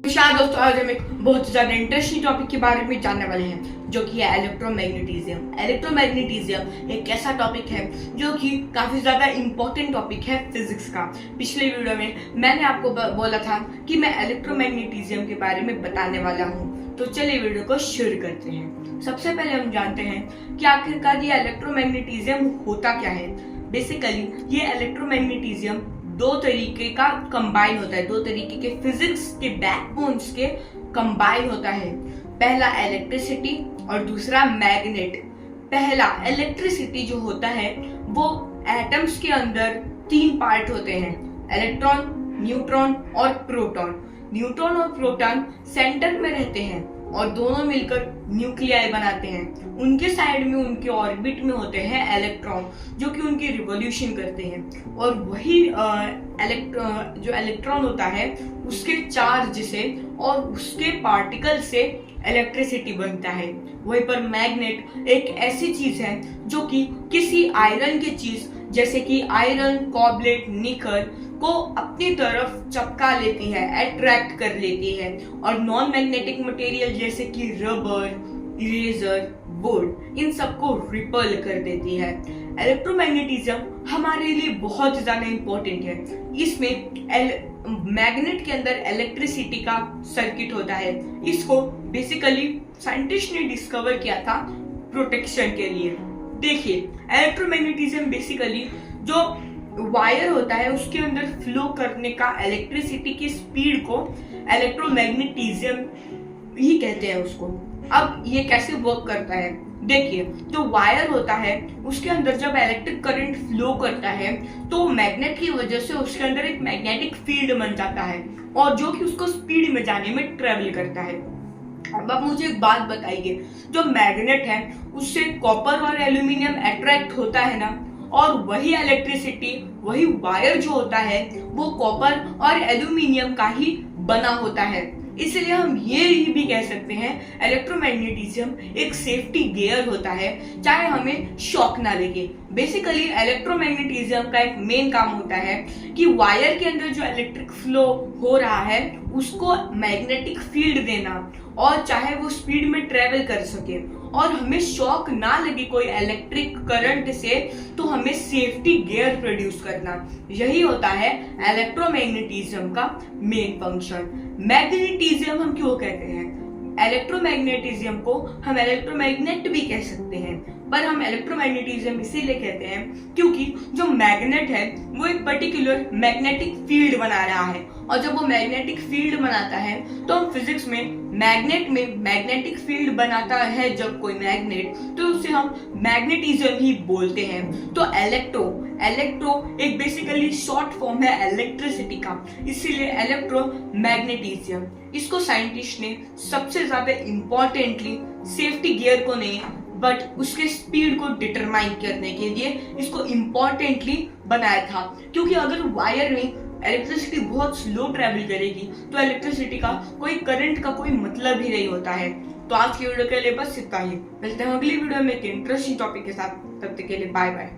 शायद दोस्तों आज हम एक बहुत ज्यादा इंटरेस्टिंग टॉपिक के बारे में जानने वाले हैं जो कि है इलेक्ट्रोमैग्नेटिज्म। इलेक्ट्रोमैग्नेटिज्म एक ऐसा टॉपिक है जो कि काफी ज्यादा इंपॉर्टेंट टॉपिक है फिजिक्स का। पिछले वीडियो में मैंने आपको बोला था कि मैं इलेक्ट्रोमैग्नेटिज्म के बारे में बताने वाला हूँ, तो चलिए वीडियो को शुरू करते हैं। सबसे पहले हम जानते हैं कि आखिरकार ये इलेक्ट्रोमैग्नेटिज्म होता क्या है। बेसिकली ये इलेक्ट्रोमैग्नेटिज्म दो तरीके का कंबाइन होता है, दो तरीके के फिजिक्स के बैकबोन्स के कंबाइन होता है। पहला इलेक्ट्रिसिटी और दूसरा मैग्नेट। पहला इलेक्ट्रिसिटी जो होता है वो एटम्स के अंदर तीन पार्ट होते हैं, इलेक्ट्रॉन, न्यूट्रॉन और प्रोटॉन। न्यूट्रॉन और प्रोटॉन सेंटर में रहते हैं और दोनों मिलकर न्यूक्लियाई बनाते हैं। उनके साइड में, उनके ऑर्बिट में होते हैं इलेक्ट्रॉन जो कि उनकी रिवॉल्यूशन करते हैं, और वही जो इलेक्ट्रॉन होता है उसके चार्ज से और उसके पार्टिकल से इलेक्ट्रिसिटी बनता है। वहीं पर मैग्नेट एक ऐसी चीज है जो कि किसी आयरन की चीज जैसे कि आयरन, कॉबलेट, निकल को अपनी तरफ चिपका लेती है, अट्रैक्ट कर लेती है, और नॉन मैग्नेटिक मटेरियल जैसे कि रबर, इरेजर, वुड इन सबको रिपल कर देती है। इलेक्ट्रोमैग्नेटिज्म हमारे लिए बहुत ज्यादा इंपॉर्टेंट है। इसमें मैग्नेट के अंदर इलेक्ट्रिसिटी का सर्किट होता है। इसको बेसिकली साइंटिस्ट ने डिस्कवर किया था प्रोटेक्शन के लिए। देखिए, इलेक्ट्रोमैग्नेटिज्म बेसिकली जो वायर होता है उसके अंदर फ्लो करने का इलेक्ट्रिसिटी की स्पीड को इलेक्ट्रोमैग्नेटिज्म ही कहते हैं उसको। अब ये कैसे वर्क करता है, देखिए, जो वायर होता है उसके अंदर जब इलेक्ट्रिक करंट फ्लो करता है तो मैग्नेट की वजह से उसके अंदर एक मैग्नेटिक फील्ड बन जाता है और जो कि उसको स्पीड में जाने में ट्रेवल करता है। अब आप मुझे एक बात बताइए, जो मैग्नेट है उससे कॉपर और एल्यूमिनियम अट्रैक्ट होता है ना, और वही इलेक्ट्रिसिटी, वही वायर जो होता है वो कॉपर और एल्यूमिनियम का ही बना होता है। इसलिए हम ये भी कह सकते हैं इलेक्ट्रोमैग्नेटिज्म एक सेफ्टी गियर होता है, चाहे हमें शॉक ना लगे। बेसिकली इलेक्ट्रोमैग्नेटिज्म का एक मेन काम होता है कि वायर के अंदर जो इलेक्ट्रिक फ्लो हो रहा है उसको मैग्नेटिक फील्ड देना, और चाहे वो स्पीड में ट्रेवल कर सके और हमें शॉक ना लगे कोई इलेक्ट्रिक करंट से, तो हमें सेफ्टी गियर प्रोड्यूस करना। यही होता है इलेक्ट्रोमैग्नेटिज्म का मेन फंक्शन। मैग्नेटिज्म हम क्यों कहते हैं? इलेक्ट्रोमैग्नेटिज्म को हम इलेक्ट्रोमैग्नेट भी कह सकते हैं, पर हम इलेक्ट्रोमैग्नेटिज्म इसीलिए कहते हैं क्योंकि जो मैग्नेट है वो एक पर्टिकुलर मैग्नेटिक फील्ड बना रहा है, और जब वो मैग्नेटिक फील्ड बनाता है तो हम फिजिक्स में मैग्नेटिक फील्ड बनाता है जब कोई मैग्नेट, तो उसे हम मैग्नेटिज्म ही बोलते हैं। तो इलेक्ट्रो एक बेसिकली शॉर्ट फॉर्म है इलेक्ट्रिसिटी का, इसीलिए इलेक्ट्रोमैग्नेटिज्म। इसको साइंटिस्ट ने सबसे ज्यादा इंपॉर्टेंटली सेफ्टी गियर को नहीं बट उसके स्पीड को डिटरमाइन करने के लिए इसको इम्पोर्टेंटली बनाया था, क्योंकि अगर वायर में इलेक्ट्रिसिटी बहुत स्लो ट्रेवल करेगी तो इलेक्ट्रिसिटी का कोई करंट का कोई मतलब ही नहीं होता है। तो आज की वीडियो के लिए बस इतना ही। मिलते हैं अगली वीडियो में एक इंटरेस्टिंग टॉपिक के साथ। तब तक के लिए बाय बाय।